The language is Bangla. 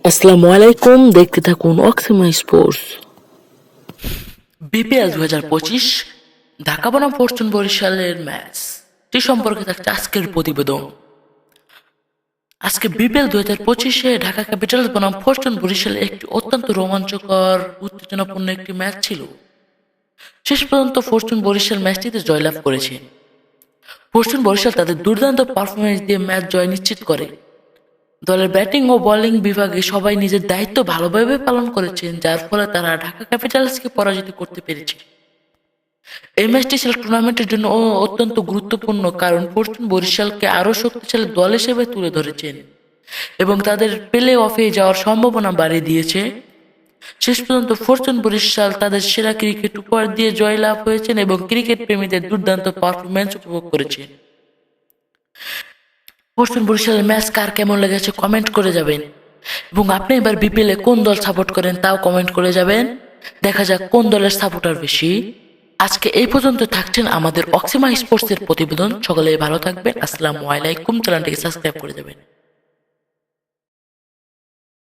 আসসালামু আলাইকুম, দেখতে থাকুন অক্সিমা স্পোর্টস। বিপিএল 2025 ঢাকা বনাম ফরচুন বরিশালের ম্যাচটি সম্পর্কে থাকছে আজকের প্রতিবেদন। আজকে বিপিএল 2025-এ ঢাকা ক্যাপিটালস বনাম ফরচুন বরিশালে একটি অত্যন্ত রোমাঞ্চকর উত্তেজনাপূর্ণ একটি ম্যাচ ছিল। শেষ পর্যন্ত ফরচুন বরিশাল ম্যাচটিতে জয়লাভ করেছে। ফরচুন বরিশাল তাদের দুর্দান্ত পারফরমেন্স দিয়ে ম্যাচ জয় নিশ্চিত করে। দলের ব্যাটিং ও বোলিং বিভাগে সবাই নিজের দায়িত্ব ভালোভাবে পালন করেছেন, যার ফলে তারা ঢাকা ক্যাপিটালসকে পরাজিত করতে পেরেছে। এই ম্যাচটি ছিল টুর্নামেন্টের জন্য অত্যন্ত গুরুত্বপূর্ণ, কারণ ফরচুন বরিশালকে আরও শক্তিশালী দল হিসেবে তুলে ধরেছেন এবং তাদের প্লে অফে যাওয়ার সম্ভাবনা বাড়িয়ে দিয়েছে। শেষ পর্যন্ত ফরচুন বরিশাল তাদের সেরা ক্রিকেট উপহার দিয়ে জয়লাভ হয়েছেন এবং ক্রিকেট প্রেমীদের দুর্দান্ত পারফরমেন্স উপভোগ করেছেন। ফরচুন বরিশালের ম্যাচ কার কেমন লেগেছে কমেন্ট করে যাবেন, এবং আপনি এবার বিপিএল এ কোন দল সাপোর্ট করেন তাও কমেন্ট করে যাবেন। দেখা যাক কোন দলের সাপোর্টার বেশি। আজকে এই পর্যন্ত থাকছেন আমাদের অক্সিমা স্পোর্টস এর প্রতিবেদন। সকলে ভালো থাকবেন। আসসালামু আলাইকুম। চ্যানেলটিকে সাবস্ক্রাইব করে যাবেন।